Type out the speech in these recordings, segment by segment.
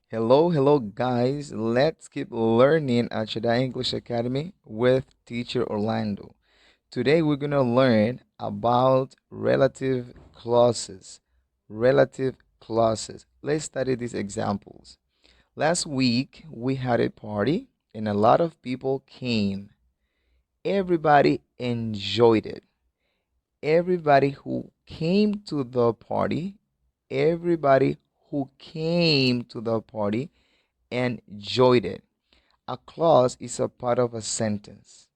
Hello, guys. Let's keep learning at Shaddai English Academy with teacher Orlando. Today we're going to learn about relative clauses. Relative clauses. Let's study these examples. Last week we had a party and a lot of people came. Everybody enjoyed it. Everybody who came to the party, everybody who came to the party enjoyed it. A clause is a part of a sentence,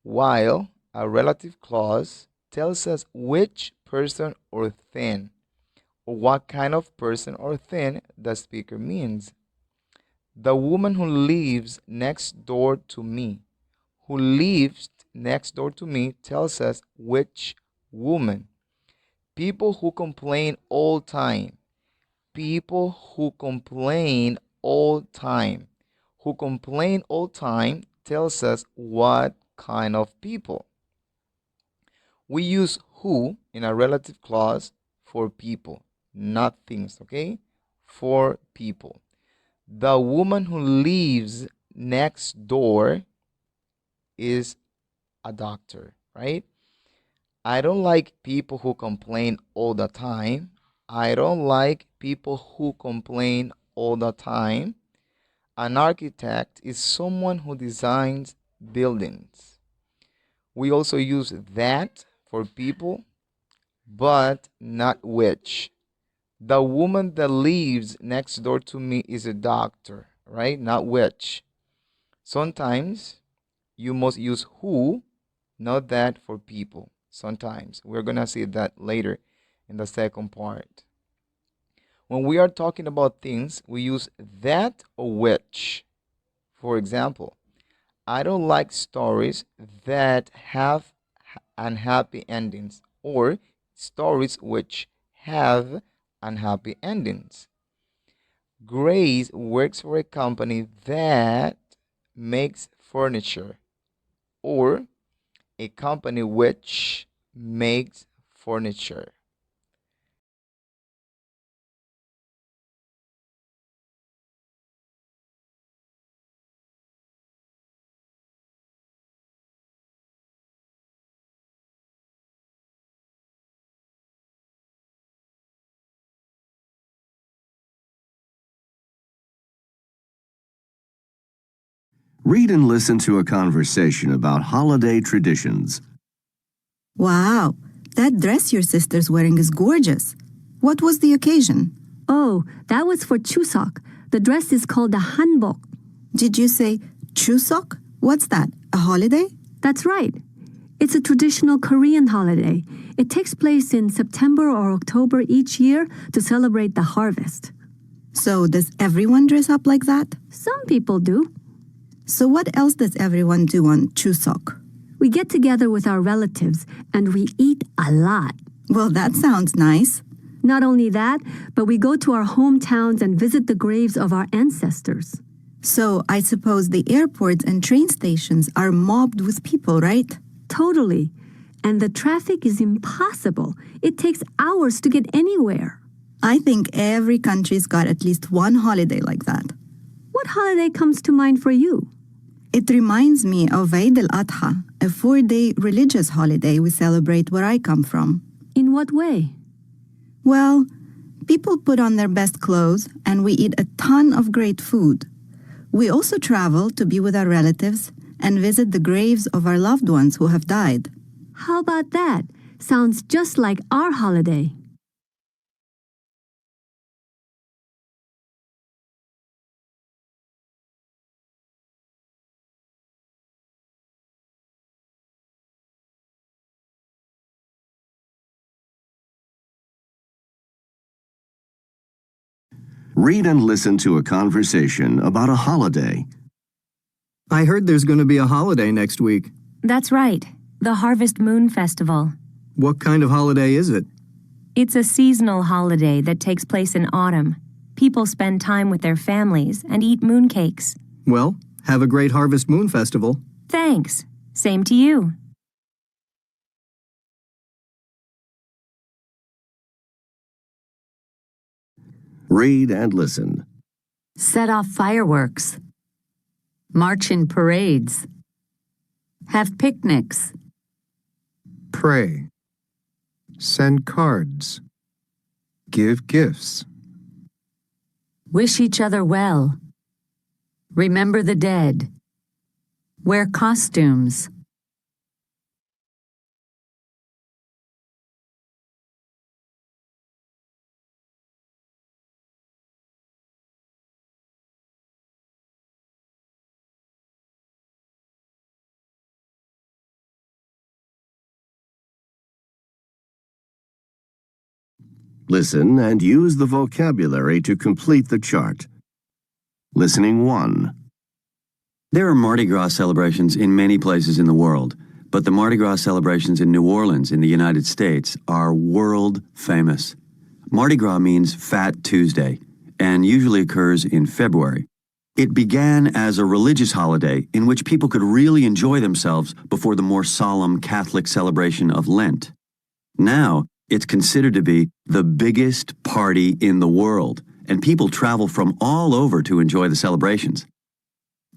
while a relative clause tells us which person or thing, or what kind of person or thing the speaker means. The woman who lives next door to me, who lives next door to me tells us which woman. People who complain all time. People who complain all time. Who complain all time tells us what kind of people. We use who in a relative clause for people, not things, okay? For people. The woman who lives next door is a doctor, right? I don't like people who complain all the time. I don't like people who complain all the time. An architect is someone who designs buildings. We also use that for people, but not which. The woman that lives next door to me is a doctor, right? Not which. Sometimes you must use who, not that for people. Sometimes. We're going to see that later in the second part. When we are talking about things, we use that or which. For example, I don't like stories that have unhappy endings or stories which have unhappy endings. Grace works for a company that makes furniture or a company which makes furniture. Read and listen to a conversation about holiday traditions. Wow, that dress your sister's wearing is gorgeous. What was the occasion? Oh, that was for Chuseok. The dress is called the hanbok. Did you say Chuseok? What's that? A holiday? That's right. It's a traditional Korean holiday. It takes place in September or October each year to celebrate the harvest. So does everyone dress up like that? Some people do. So what else does everyone do on Chuseok? We get together with our relatives and we eat a lot. Well, that sounds nice. Not only that, but we go to our hometowns and visit the graves of our ancestors. So I suppose the airports and train stations are mobbed with people, right? Totally. And the traffic is impossible. It takes hours to get anywhere. I think every country's got at least one holiday like that. What holiday comes to mind for you? It reminds me of Eid al-Adha, a 4-day religious holiday we celebrate where I come from. In what way? Well, people put on their best clothes and we eat a ton of great food. We also travel to be with our relatives and visit the graves of our loved ones who have died. How about that? Sounds just like our holiday. Read and listen to a conversation about a holiday. I heard there's going to be a holiday next week. That's right, the Harvest Moon Festival. What kind of holiday is it? It's a seasonal holiday that takes place in autumn. People spend time with their families and eat mooncakes. Well, have a great Harvest Moon Festival. Thanks. Same to you. Read and listen. Set off fireworks. March in parades. Have picnics. Pray. Send cards. Give gifts. Wish each other well. Remember the dead. Wear costumes. Listen and use the vocabulary to complete the chart. Listening 1. There are Mardi Gras celebrations in many places in the world, but the Mardi Gras celebrations in New Orleans in the United States are world famous. Mardi Gras means Fat Tuesday and usually occurs in February. It began as a religious holiday in which people could really enjoy themselves before the more solemn Catholic celebration of Lent. Now, it's considered to be the biggest party in the world, and people travel from all over to enjoy the celebrations.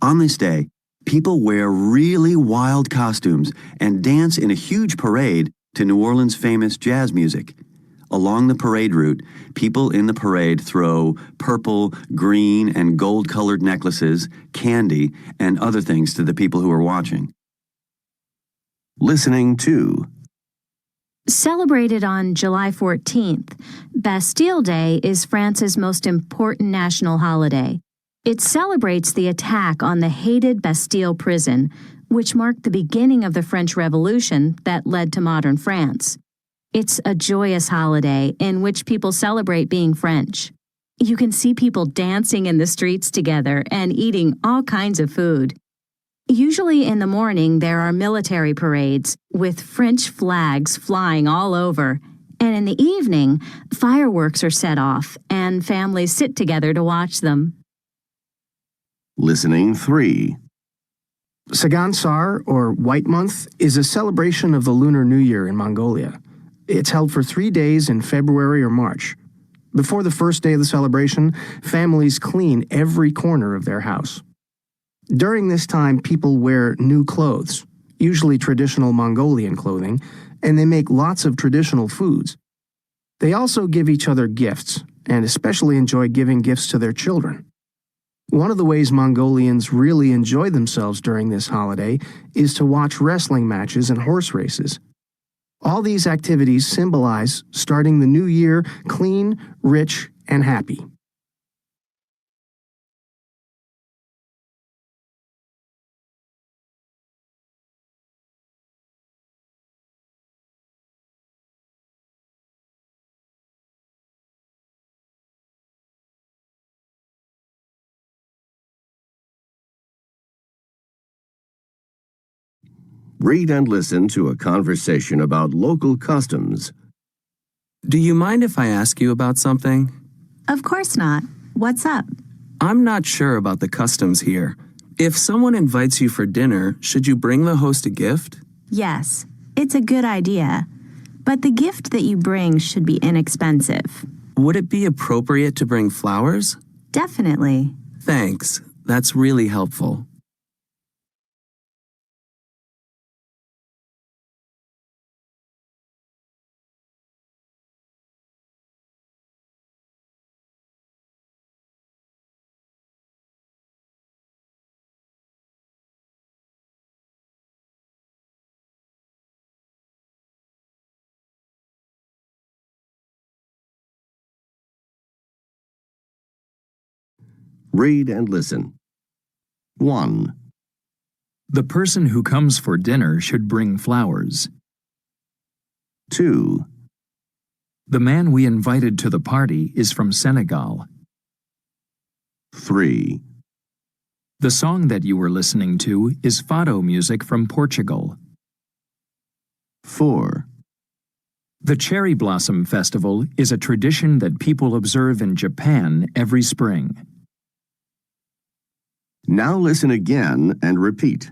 On this day, people wear really wild costumes and dance in a huge parade to New Orleans' famous jazz music. Along the parade route, people in the parade throw purple, green, and gold-colored necklaces, candy, and other things to the people who are watching. Listening 2. Celebrated on July 14th, Bastille Day is France's most important national holiday. It celebrates the attack on the hated Bastille prison, which marked the beginning of the French Revolution that led to modern France. It's a joyous holiday in which people celebrate being French. You can see people dancing in the streets together and eating all kinds of food. Usually in the morning, there are military parades with French flags flying all over. And in the evening, fireworks are set off and families sit together to watch them. Listening 3. Sagansar, or White Month, is a celebration of the Lunar New Year in Mongolia. It's held for 3 days in February or March. Before the first day of the celebration, families clean every corner of their house. During this time, people wear new clothes, usually traditional Mongolian clothing, and they make lots of traditional foods. They also give each other gifts, and especially enjoy giving gifts to their children. One of the ways Mongolians really enjoy themselves during this holiday is to watch wrestling matches and horse races. All these activities symbolize starting the new year clean, rich, and happy. Read and listen to a conversation about local customs. Do you mind if I ask you about something? Of course not. What's up? I'm not sure about the customs here. If someone invites you for dinner, should you bring the host a gift? Yes, it's a good idea. But the gift that you bring should be inexpensive. Would it be appropriate to bring flowers? Definitely. Thanks. That's really helpful. Read and listen. 1. The person who comes for dinner should bring flowers. 2. The man we invited to the party is from Senegal. 3. The song that you were listening to is fado music from Portugal. 4. The Cherry Blossom Festival is a tradition that people observe in Japan every spring. Now listen again and repeat.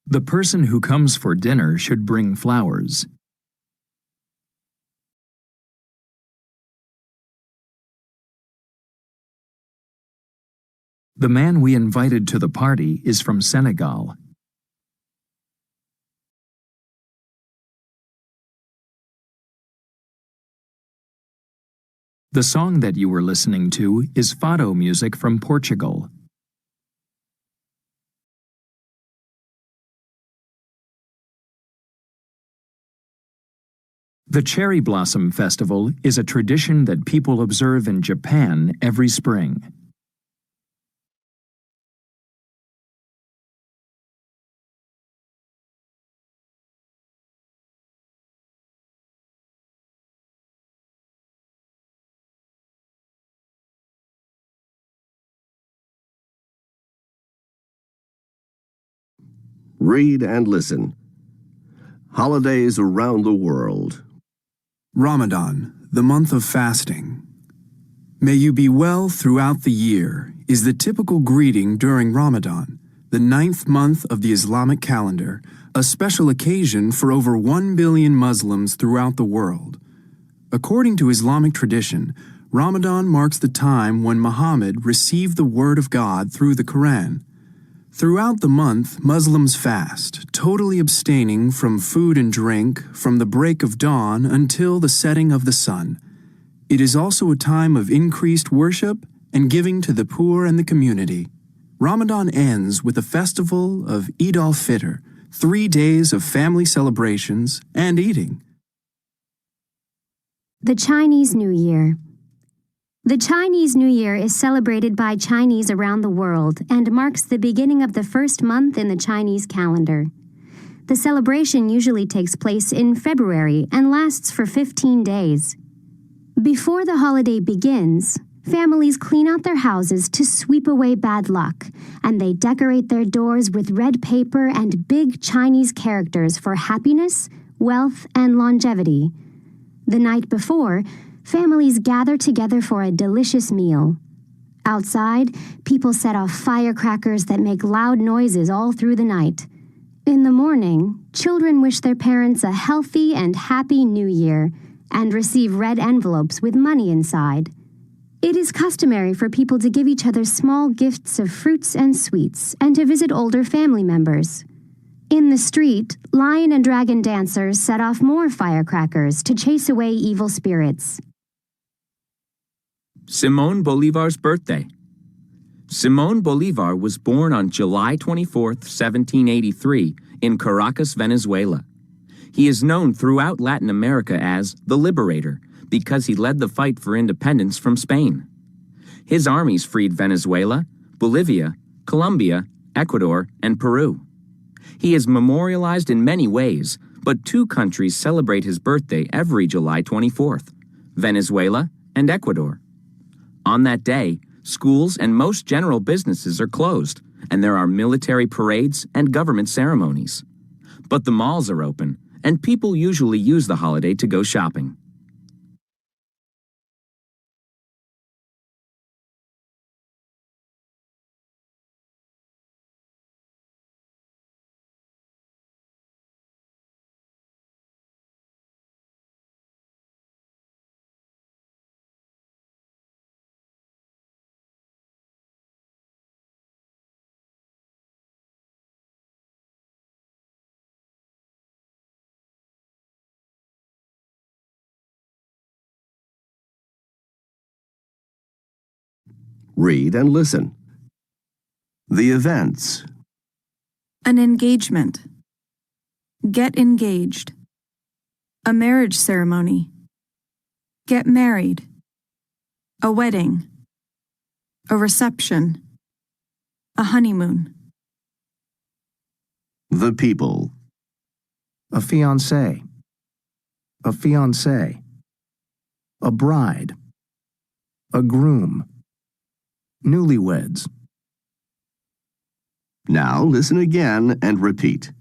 The person who comes for dinner should bring flowers. The man we invited to the party is from Senegal. The song that you were listening to is fado music from Portugal. The Cherry Blossom Festival is a tradition that people observe in Japan every spring. Read and listen. Holidays around the world. Ramadan, the month of fasting. May you be well throughout the year is the typical greeting during Ramadan, the 9th month of the Islamic calendar, a special occasion for over 1 billion Muslims throughout the world. According to Islamic tradition, Ramadan marks the time when Muhammad received the word of God through the Quran. Throughout the month, Muslims fast, totally abstaining from food and drink from the break of dawn until the setting of the sun. It is also a time of increased worship and giving to the poor and the community. Ramadan ends with a festival of Eid al-Fitr, 3 days of family celebrations and eating. The Chinese New Year. The Chinese New Year is celebrated by Chinese around the world and marks the beginning of the first month in the Chinese calendar. The celebration usually takes place in February and lasts for 15 days. Before the holiday begins, families clean out their houses to sweep away bad luck, and they decorate their doors with red paper and big Chinese characters for happiness, wealth, and longevity. The night before, families gather together for a delicious meal. Outside, people set off firecrackers that make loud noises all through the night. In the morning, children wish their parents a healthy and happy New Year and receive red envelopes with money inside. It is customary for people to give each other small gifts of fruits and sweets and to visit older family members. In the street, lion and dragon dancers set off more firecrackers to chase away evil spirits. Simone Bolivar's birthday. Simone Bolivar was born on July 24, 1783, in Caracas, Venezuela. He is known throughout Latin America as the Liberator because he led the fight for independence from Spain. His armies freed Venezuela, Bolivia, Colombia, Ecuador, and Peru. He is memorialized in many ways, but 2 countries celebrate his birthday every July 24th, Venezuela and Ecuador. On that day, schools and most general businesses are closed, and there are military parades and government ceremonies. But the malls are open, and people usually use the holiday to go shopping. Read and listen. The events. An engagement. Get engaged. A marriage ceremony. Get married. A wedding. A reception. A honeymoon. The people. A fiancé. A fiancé. A bride. A groom. Newlyweds. Now listen again and repeat.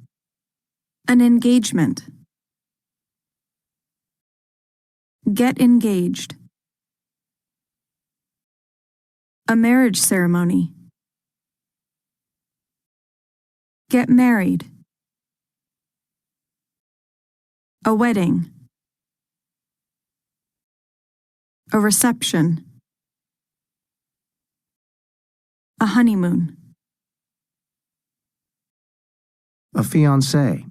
An engagement. Get engaged. A marriage ceremony. Get married. A wedding. A reception. A honeymoon. A fiancé.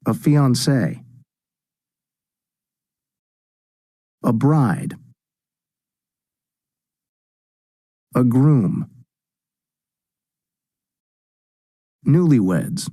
A fiancé. A bride. A groom. Newlyweds.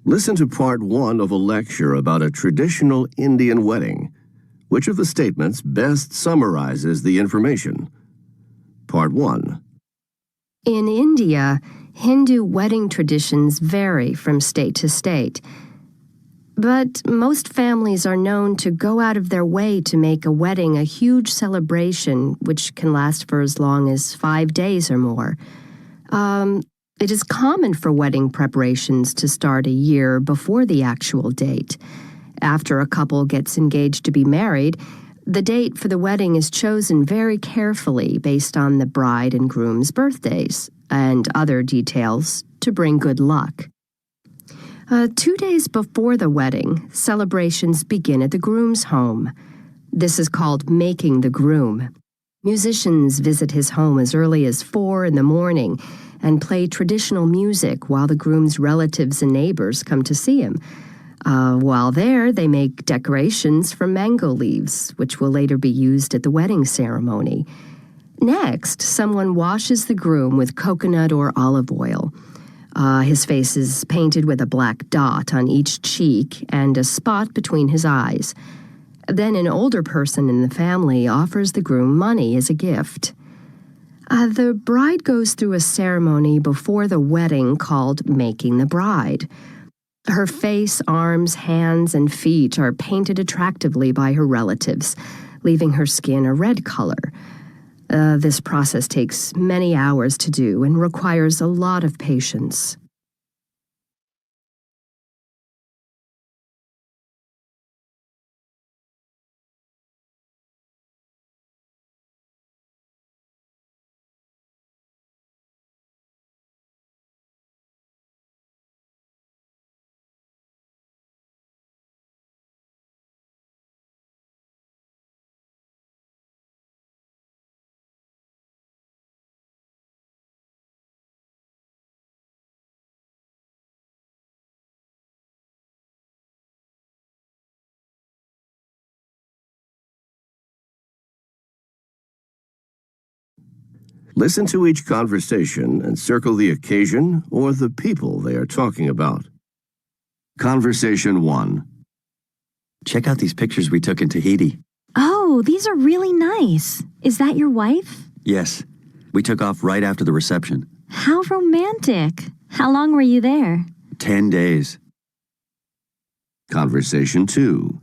Listen to part 1 of a lecture about a traditional Indian wedding. Which of the statements best summarizes the information? Part 1. In India, Hindu wedding traditions vary from state to state. But most families are known to go out of their way to make a wedding a huge celebration, which can last for as long as 5 days or more. It is common for wedding preparations to start a year before the actual date. After a couple gets engaged to be married, the date for the wedding is chosen very carefully based on the bride and groom's birthdays and other details to bring good luck. 2 days before the wedding, celebrations begin at the groom's home. This is called making the groom. Musicians visit his home as early as 4 in the morning and play traditional music while the groom's relatives and neighbors come to see him. While there, they make decorations from mango leaves, which will later be used at the wedding ceremony. Next, someone washes the groom with coconut or olive oil. His face is painted with a black dot on each cheek and a spot between his eyes. Then an older person in the family offers the groom money as a gift. The bride goes through a ceremony before the wedding called making the bride. Her face, arms, hands, and feet are painted attractively by her relatives, leaving her skin a red color. This process takes many hours to do and requires a lot of patience. Listen to each conversation and circle the occasion or the people they are talking about. Conversation 1. Check out these pictures we took in Tahiti. Oh, these are really nice. Is that your wife? Yes, we took off right after the reception. How romantic. How long were you there? 10 days. Conversation 2.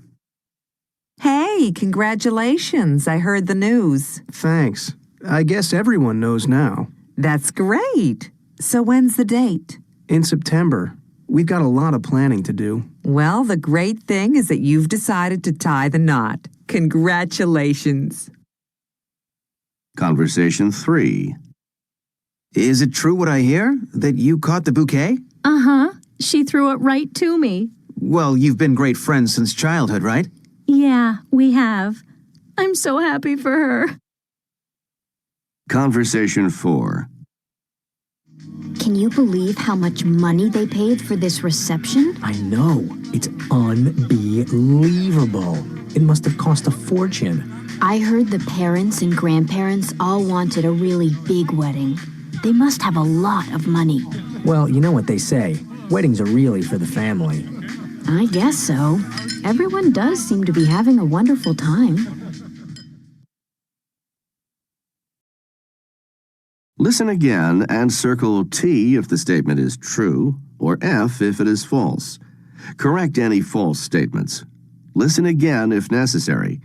Hey, congratulations. I heard the news. Thanks. I guess everyone knows now. That's great. So when's the date? In September. We've got a lot of planning to do. Well, the great thing is that you've decided to tie the knot. Congratulations. Conversation 3. Is it true what I hear? That you caught the bouquet? Uh-huh. She threw it right to me. Well, you've been great friends since childhood, right? Yeah, we have. I'm so happy for her. Conversation 4. Can you believe how much money they paid for this reception? I know. It's unbelievable. It must have cost a fortune. I heard the parents and grandparents all wanted a really big wedding. They must have a lot of money. Well, you know what they say. Weddings are really for the family. I guess so. Everyone does seem to be having a wonderful time. Listen again and circle T if the statement is true, or F if it is false. Correct any false statements. Listen again if necessary,